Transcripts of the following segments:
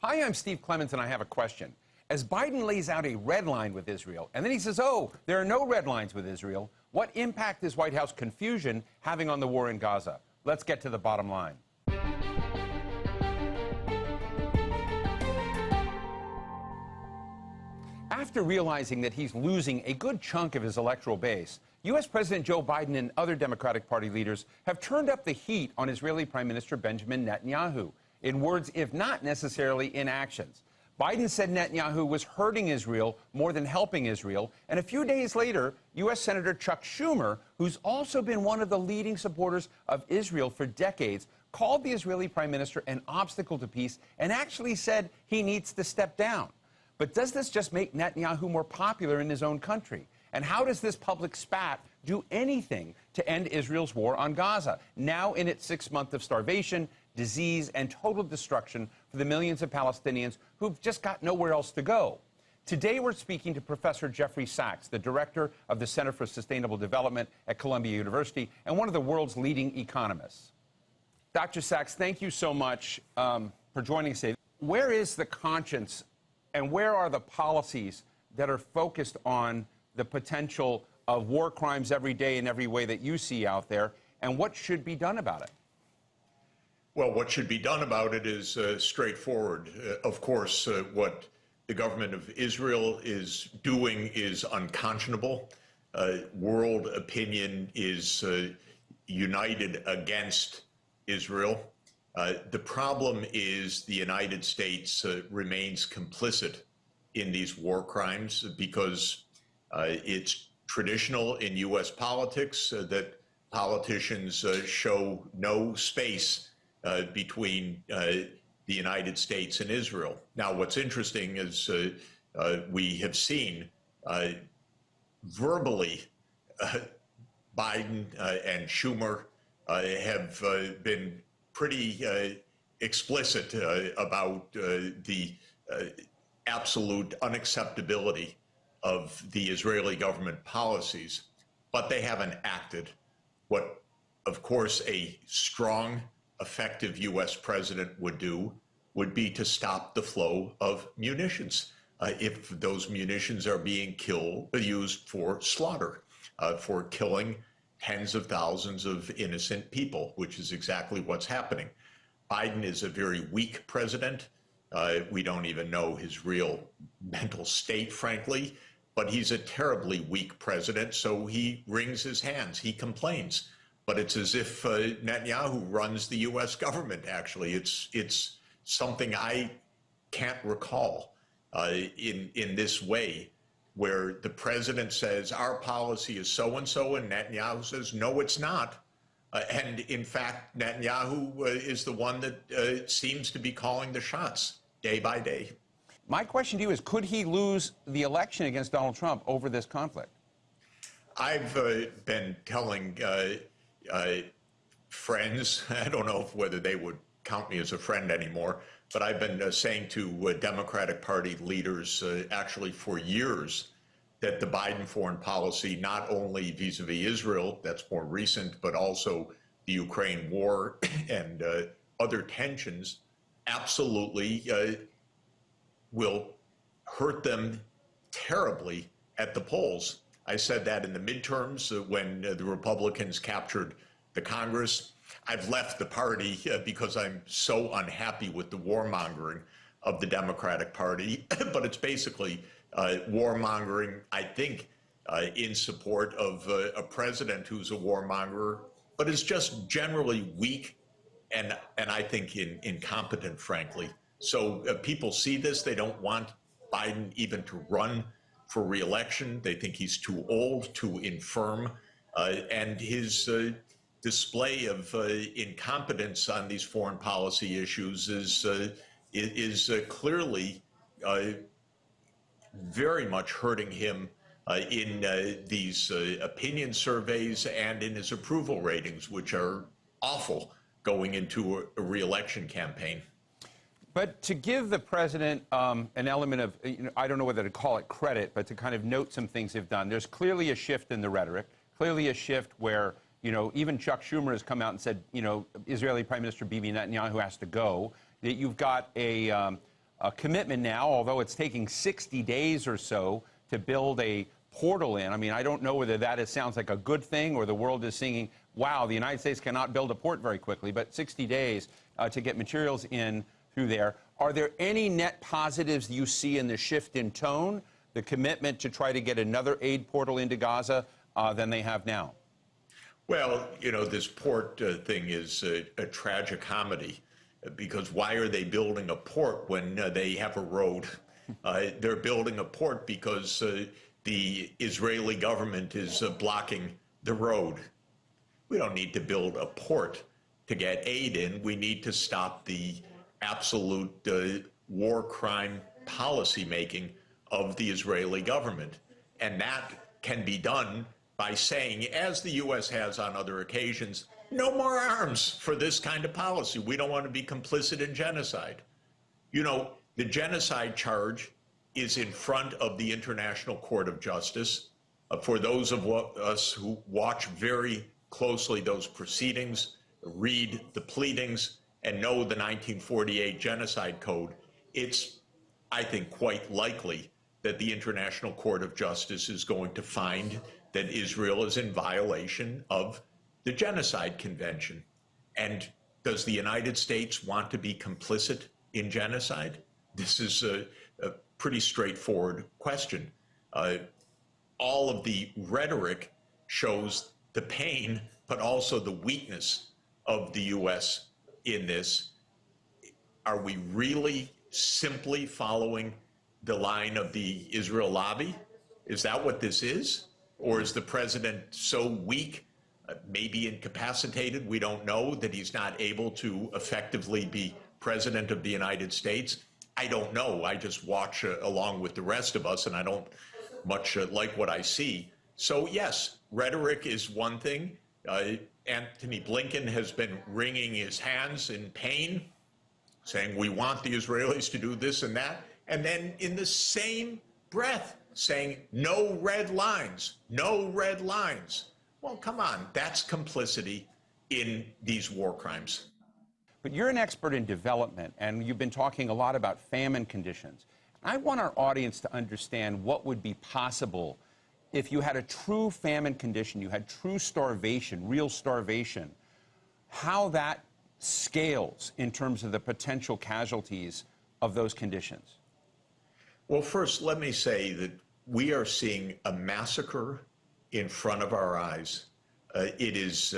Hi, I'm Steve Clemons, and I have a question. As Biden lays out a red line with Israel, and then he says, oh, there are no red lines with Israel, what impact is White House confusion having on the war in Gaza? Let's get to the bottom line. After realizing that he's losing a good chunk of his electoral base, U.S. President Joe Biden and other Democratic Party leaders have turned up the heat on Israeli Prime Minister Benjamin Netanyahu, in words, if not necessarily in actions. Biden said Netanyahu was hurting Israel more than helping Israel, and a few days later, U.S. Senator Chuck Schumer, who's also been one of the leading supporters of Israel for decades, called the Israeli Prime Minister an obstacle to peace and actually said he needs to step down. But does this just make Netanyahu more popular in his own country? And how does this public spat do anything to end Israel's war on Gaza, now in its 6th month of starvation, disease, and total destruction for the millions of Palestinians who've just got nowhere else to go? Today, we're speaking to Professor Jeffrey Sachs, the director of the Center for Sustainable Development at Columbia University and one of the world's leading economists. Dr. Sachs, thank you so much for joining us today. Where is the conscience and where are the policies that are focused on the potential of war crimes every day in every way that you see out there, and what should be done about it? Well, what should be done about it is straightforward. Of course, what the government of Israel is doing is unconscionable. World opinion is united against Israel. The problem is the United States remains complicit in these war crimes because it's traditional in U.S. politics that politicians show no space between the United States and Israel. Now, what's interesting is we have seen verbally Biden and Schumer have been pretty explicit about the absolute unacceptability of the Israeli government policies, but they haven't acted. What, of course, a strong, effective U.S. president would do would be to stop the flow of munitions if those munitions are being used for slaughter, for killing tens of thousands of innocent people, which is exactly what's happening. Biden is a very weak president. We don't even know his real mental state, frankly, but he's a terribly weak president, so he wrings his hands, he complains. But it's as if Netanyahu runs the U.S. government, actually. It's something I can't recall in this way, where the president says, our policy is so-and-so, and Netanyahu says, no, it's not. And in fact, Netanyahu is the one that seems to be calling the shots day by day. My question to you is, could he lose the election against Donald Trump over this conflict? I've been telling friends, I don't know whether they would count me as a friend anymore, but I've been saying to Democratic Party leaders actually for years that the Biden foreign policy, not only vis-a-vis Israel, that's more recent, but also the Ukraine war and other tensions, absolutely will hurt them terribly at the polls. I said that in the midterms when the Republicans captured the Congress. I've left the party because I'm so unhappy with the warmongering of the Democratic Party, but it's basically warmongering, I think, in support of a president who's a warmonger, but is just generally weak and I think incompetent, frankly. So people see this. They don't want Biden even to run for re-election. They think he's too old, too infirm, and his display of incompetence on these foreign policy issues is clearly very much hurting him in these opinion surveys and in his approval ratings, which are awful going into a re-election campaign. But to give the president an element of, I don't know whether to call it credit, but to kind of note some things they've done. There's clearly a shift in the rhetoric, clearly a shift where, even Chuck Schumer has come out and said, Israeli Prime Minister Bibi Netanyahu has to go. That you've got a commitment now, although it's taking 60 days or so to build a portal in. I mean, I don't know whether sounds like a good thing or the world is singing, wow, the United States cannot build a port very quickly, but 60 days to get materials in through there. Are there any net positives you see in the shift in tone, the commitment to try to get another aid portal into Gaza than they have now? Well, you know, this port thing is a tragicomedy, because why are they building a port when they have a road? They're building a port because the Israeli government is blocking the road. We don't need to build a port to get aid in. We need to stop the absolute war crime policy making of the Israeli government. And that can be done by saying, as the U.S. has on other occasions, no more arms for this kind of policy. We don't want to be complicit in genocide. You know, the genocide charge is in front of the International Court of Justice. For those of us who watch very closely those proceedings, read the pleadings, and know the 1948 Genocide Code, it's, I think, quite likely that the International Court of Justice is going to find that Israel is in violation of the Genocide Convention. And does the United States want to be complicit in genocide? This is a pretty straightforward question. All of the rhetoric shows the pain, but also the weakness of the U.S. in this. Are we really simply following the line of the Israel lobby? Is that what this is? Or is the president so weak, maybe incapacitated, we don't know, that he's not able to effectively be president of the United States? I don't know. I just watch along with the rest of us, and I don't much like what I see. So yes, rhetoric is one thing. Anthony Blinken has been wringing his hands in pain, saying we want the Israelis to do this and that, and then in the same breath saying no red lines, no red lines. Well, come on, that's complicity in these war crimes. But you're an expert in development, and you've been talking a lot about famine conditions. I want our audience to understand what would be possible if you had a true famine condition, you had true starvation, real starvation, how that scales in terms of the potential casualties of those conditions. Well, first, let me say that we are seeing a massacre in front of our eyes. It is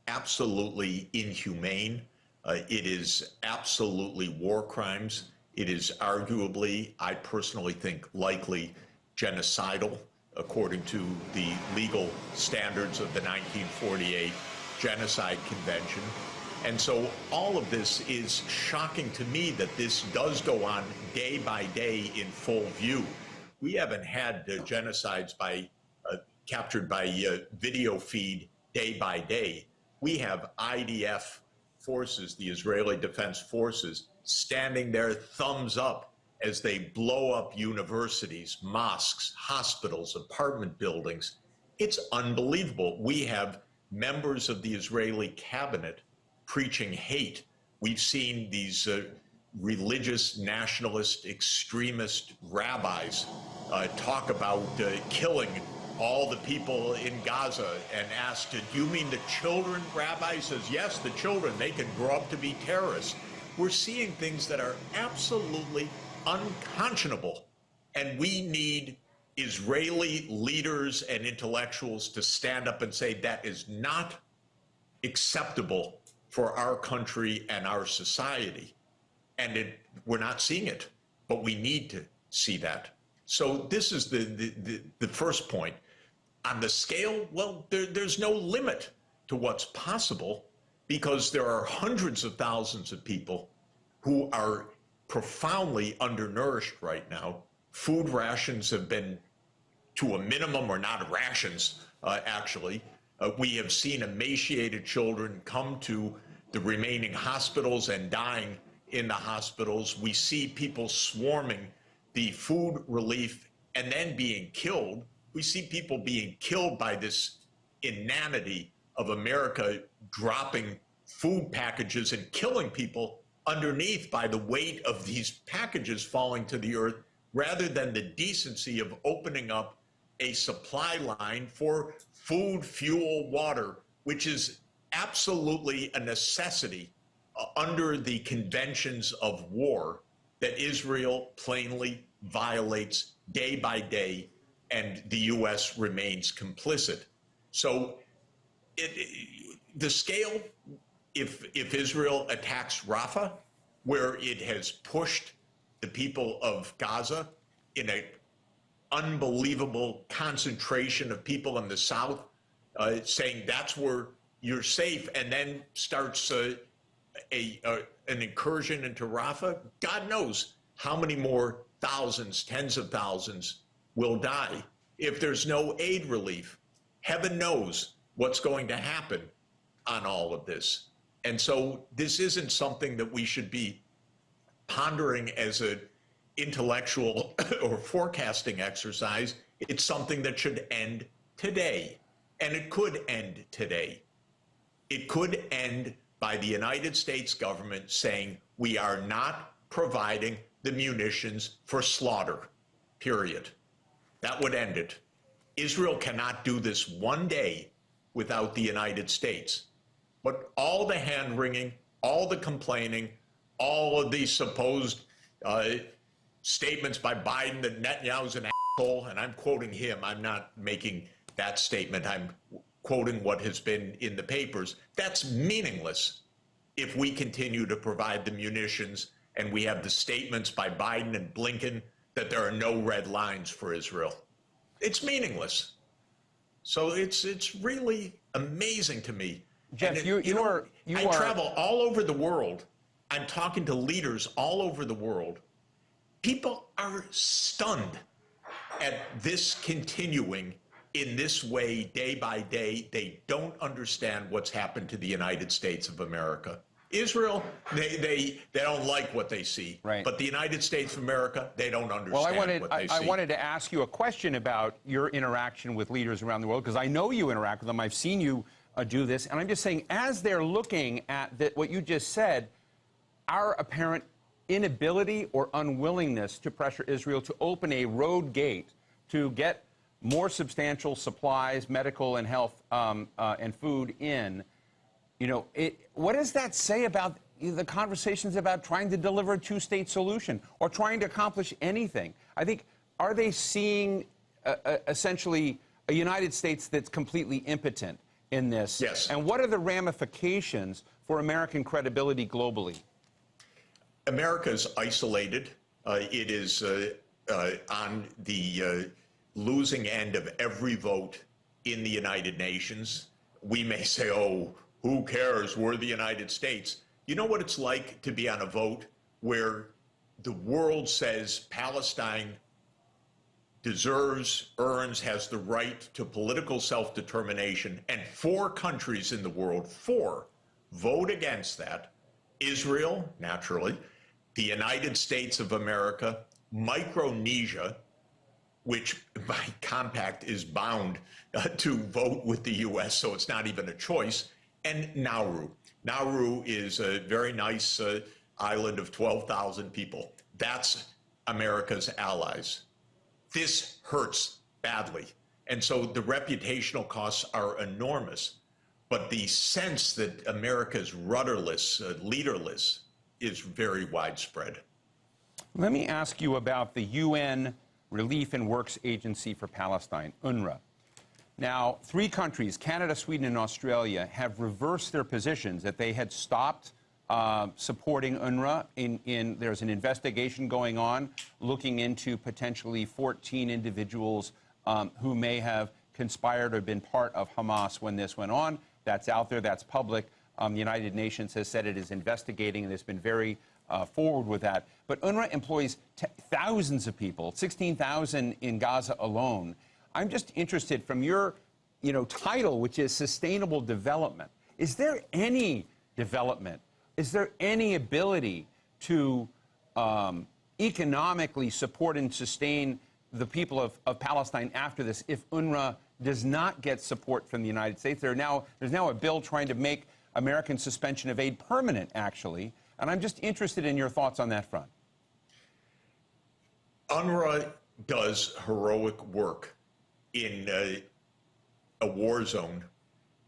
absolutely inhumane. It is absolutely war crimes. It is arguably, I personally think, likely genocidal, according to the legal standards of the 1948 Genocide Convention. And so all of this is shocking to me that this does go on day by day in full view. We haven't had genocides captured by video feed day by day. We have IDF forces, the Israeli Defense Forces, standing there thumbs up as they blow up universities, mosques, hospitals, apartment buildings. It's unbelievable. We have members of the Israeli cabinet preaching hate. We've seen these religious, nationalist, extremist rabbis talk about killing all the people in Gaza, and asked, do you mean the children? Rabbi says, yes, the children, they can grow up to be terrorists. We're seeing things that are absolutely unconscionable, and we need Israeli leaders and intellectuals to stand up and say that is not acceptable for our country and our society. And we're not seeing it, but we need to see that. So this is the first point. On the scale, well, there's no limit to what's possible, because there are hundreds of thousands of people who are profoundly undernourished right now. Food rations have been to a minimum, or not rations, actually. We have seen emaciated children come to the remaining hospitals and dying in the hospitals. We see people swarming the food relief and then being killed. We see people being killed by this inanity of America dropping food packages and killing people underneath by the weight of these packages falling to the earth, rather than the decency of opening up a supply line for food, fuel, water, which is absolutely a necessity under the conventions of war that Israel plainly violates day by day, and the U.S. remains complicit. So the scale, if Israel attacks Rafah, where it has pushed the people of Gaza in an unbelievable concentration of people in the south, saying that's where you're safe, and then starts an incursion into Rafah, God knows how many more thousands, tens of thousands will die if there's no aid relief. Heaven knows what's going to happen on all of this. And so this isn't something that we should be pondering as an intellectual or forecasting exercise. It's something that should end today. And it could end today. It could end by the United States government saying, we are not providing the munitions for slaughter, period. That would end it. Israel cannot do this one day without the United States. But all the hand-wringing, all the complaining, all of these supposed statements by Biden that Netanyahu's an asshole, and I'm quoting him, I'm not making that statement, I'm quoting what has been in the papers. That's meaningless if we continue to provide the munitions and we have the statements by Biden and Blinken that there are no red lines for Israel. It's meaningless. So it's really amazing to me. Jeff, I travel all over the world. I'm talking to leaders all over the world. People are stunned at this continuing in this way day by day. They don't understand what's happened to the United States of America. Israel, they don't like what they see. Right. But the United States of America, they don't understand what they see. I wanted to ask you a question about your interaction with leaders around the world, because I know you interact with them. I've seen you do this. And I'm just saying, as they're looking at what you just said, our apparent inability or unwillingness to pressure Israel to open a road gate to get more substantial supplies, medical and health and food in, what does that say about the conversations about trying to deliver a two-state solution or trying to accomplish anything? I think, are they seeing essentially a United States that's completely impotent in this? Yes. And what are the ramifications for American credibility globally? America's isolated. It is on the losing end of every vote in the United Nations. We may say, oh, who cares? We're the United States. You know what it's like to be on a vote where the world says Palestine deserves, earns, has the right to political self-determination, and 4 countries in the world, 4, vote against that. Israel, naturally, the United States of America, Micronesia, which by compact is bound to vote with the U.S., so it's not even a choice, and Nauru. Nauru is a very nice island of 12,000 people. That's America's allies. This hurts badly. And so the reputational costs are enormous. But the sense that America's rudderless, leaderless, is very widespread. Let me ask you about the UN Relief and Works Agency for Palestine, UNRWA. Now, 3 countries, Canada, Sweden, and Australia, have reversed their positions that they had stopped supporting UNRWA. There's an investigation going on looking into potentially 14 individuals who may have conspired or been part of Hamas when this went on. That's out there. That's public. The United Nations has said it is investigating and has been very forward with that. But UNRWA employs thousands of people, 16,000 in Gaza alone. I'm just interested, from your title, which is Sustainable Development, is there any development? Is there any ability to economically support and sustain the people of Palestine after this if UNRWA does not get support from the United States? There's now a bill trying to make American suspension of aid permanent, actually. And I'm just interested in your thoughts on that front. UNRWA does heroic work in a war zone,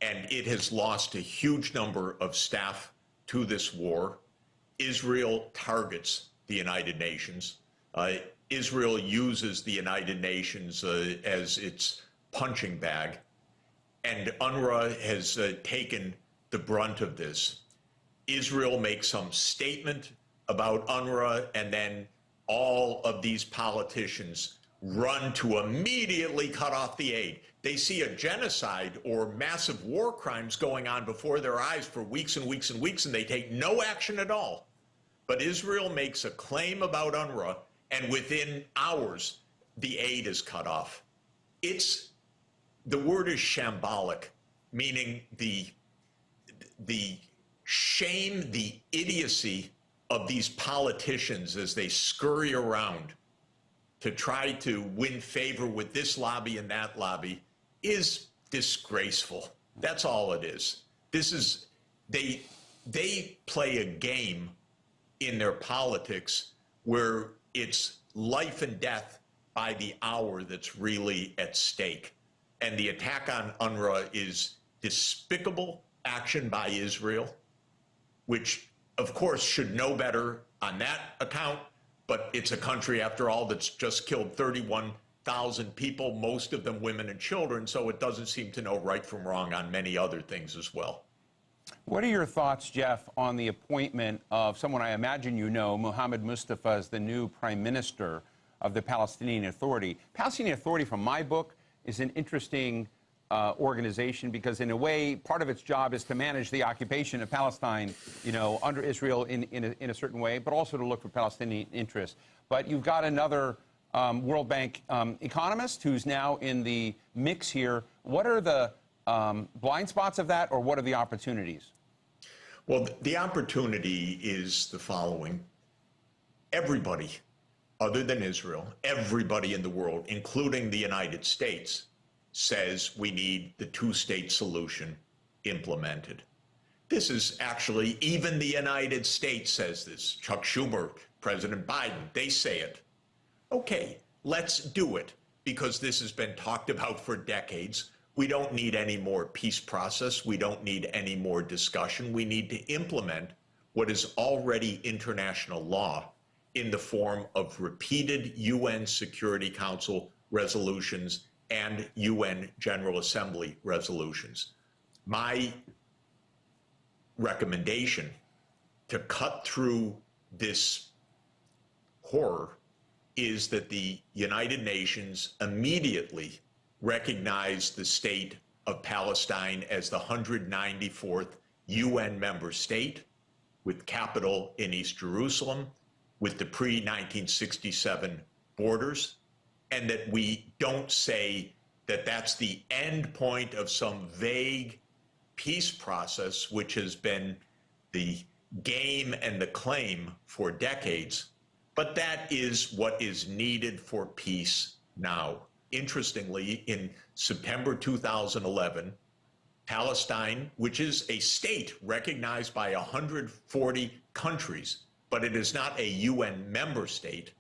and it has lost a huge number of staff to this war. Israel targets the United Nations. Israel uses the United Nations as its punching bag, and UNRWA has taken the brunt of this. Israel makes some statement about UNRWA, and then all of these politicians run to immediately cut off the aid. They see a genocide or massive war crimes going on before their eyes for weeks and weeks and weeks, and they take no action at all. But Israel makes a claim about UNRWA, and within hours, the aid is cut off. The word is shambolic, meaning the shame, the idiocy of these politicians as they scurry around to try to win favor with this lobby and that lobby is disgraceful. That's all it is. They play a game in their politics where it's life and death by the hour that's really at stake. And the attack on UNRWA is despicable action by Israel, which of course should know better on that account, but it's a country, after all, that's just killed 31,000 people, most of them women and children, so it doesn't seem to know right from wrong on many other things as well. What are your thoughts, Jeff, on the appointment of someone I imagine you know, Mohammed Mustafa, as the new prime minister of the Palestinian Authority? Palestinian Authority, from my book, is an interesting organization because, in a way, part of its job is to manage the occupation of Palestine, you know, under Israel in a certain way, but also to look for Palestinian interests. But you've got another World Bank economist who's now in the mix here. What are the blind spots of that, or what are the opportunities? Well, the opportunity is the following. Everybody, other than Israel, everybody in the world, including the United States, says we need the two-state solution implemented. This is actually, even the United States says this. Chuck Schumer, President Biden, they say it. Okay, let's do it, because this has been talked about for decades. We don't need any more peace process. We don't need any more discussion. We need to implement what is already international law in the form of repeated UN Security Council resolutions and UN General Assembly resolutions. My recommendation to cut through this horror is that the United Nations immediately recognize the state of Palestine as the 194th UN member state, with capital in East Jerusalem, with the pre-1967 borders, and that we don't say that that's the end point of some vague peace process, which has been the game and the claim for decades, but that is what is needed for peace now. Interestingly, in September 2011, Palestine, which is a state recognized by 140 countries, but it is not a UN member state,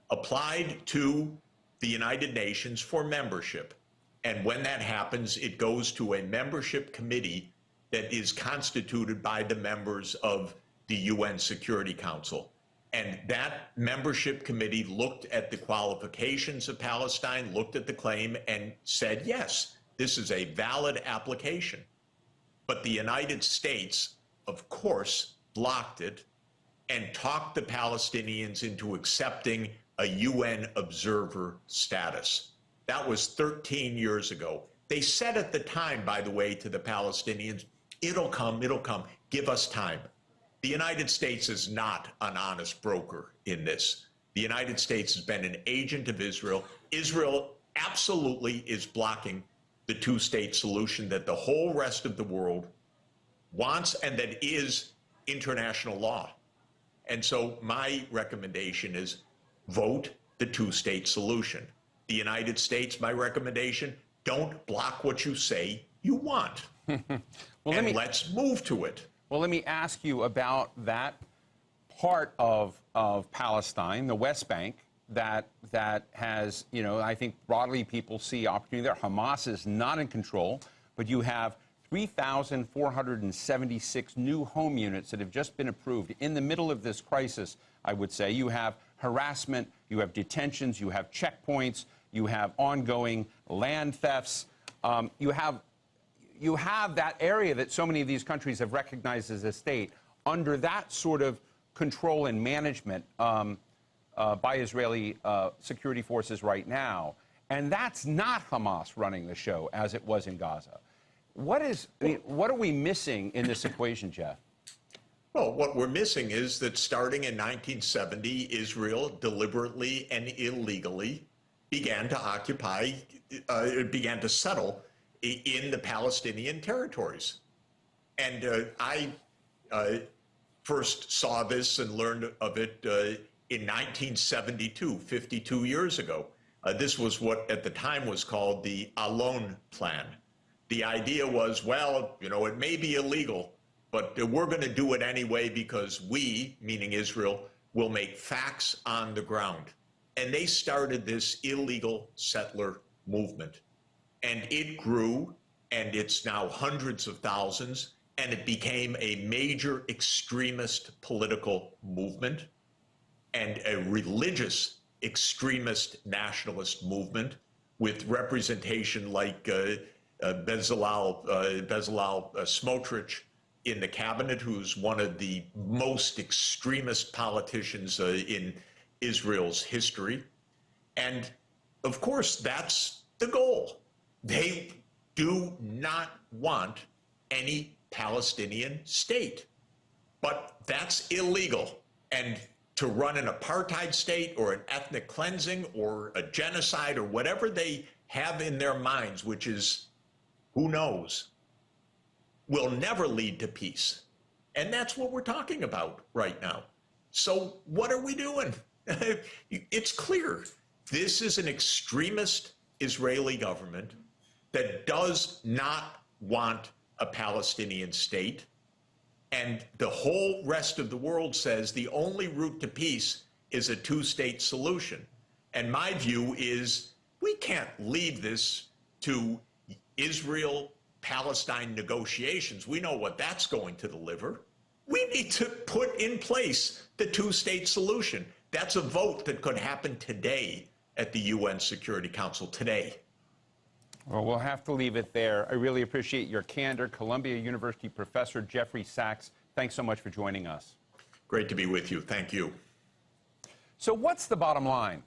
applied to the United Nations for membership. And when that happens, it goes to a membership committee that is constituted by the members of the UN Security Council. And that membership committee looked at the qualifications of Palestine, looked at the claim, and said, yes, this is a valid application. But the United States, of course, blocked it and talked the Palestinians into accepting a UN observer status. That was 13 years ago. They said at the time, by the way, to the Palestinians, it'll come, give us time. The United States is not an honest broker in this. The United States has been an agent of Israel. Israel absolutely is blocking the two-state solution that the whole rest of the world wants and that is international law. And so my recommendation is vote the two-state solution. The United States, my recommendation, don't block what you say you want. Let's move to it. Well, let me ask you about that part of Palestine, the West Bank, that has, I think broadly people see opportunity there. Hamas is not in control, but you have 3,476 new home units that have just been approved in the middle of this crisis, I would say. You have harassment, you have detentions, you have checkpoints, you have ongoing land thefts. You have that area that so many of these countries have recognized as a state under that sort of control and management by Israeli security forces right now. And that's not Hamas running the show as it was in Gaza. What are we missing in this equation, Jeff? Well, what we're missing is that starting in 1970, Israel deliberately and illegally began to settle in the Palestinian territories. And I first saw this and learned of it in 1972, 52 years ago. This was what at the time was called the Alon Plan. The idea was, well, it may be illegal, but we're going to do it anyway because we, meaning Israel, will make facts on the ground. And they started this illegal settler movement. And it grew, and it's now hundreds of thousands, and it became a major extremist political movement and a religious extremist nationalist movement with representation like Bezalel Smotrich in the cabinet, who's one of the most extremist politicians in Israel's history. And of course, that's the goal. They do not want any Palestinian state, but that's illegal. And to run an apartheid state or an ethnic cleansing or a genocide or whatever they have in their minds, which is, who knows, will never lead to peace. And that's what we're talking about right now. So what are we doing? It's clear. This is an extremist Israeli government that does not want a Palestinian state. And the whole rest of the world says the only route to peace is a two-state solution. And my view is we can't leave this to Israel-Palestine negotiations. We know what that's going to deliver. We need to put in place the two-state solution. That's a vote that could happen today at the UN Security Council today. Well, we'll have to leave it there. I really appreciate your candor. Columbia University professor Jeffrey Sachs, thanks so much for joining us. Great to be with you. Thank you. So what's the bottom line?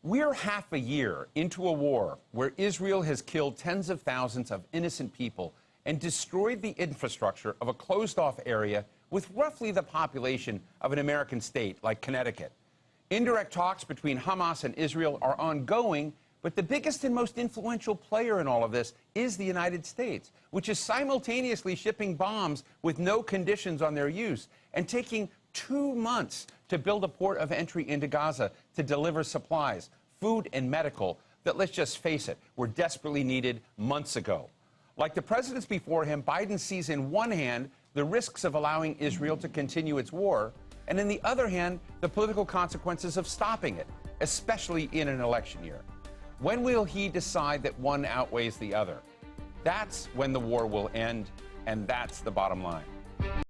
We're half a year into a war where Israel has killed tens of thousands of innocent people and destroyed the infrastructure of a closed-off area with roughly the population of an American state like Connecticut. Indirect talks between Hamas and Israel are ongoing, but the biggest and most influential player in all of this is the United States, which is simultaneously shipping bombs with no conditions on their use and taking 2 months to build a port of entry into Gaza to deliver supplies, food and medical, that, let's just face it, were desperately needed months ago. Like the presidents before him, Biden sees in one hand the risks of allowing Israel to continue its war, and in the other hand, the political consequences of stopping it, especially in an election year. When will he decide that one outweighs the other? That's when the war will end, and that's the bottom line.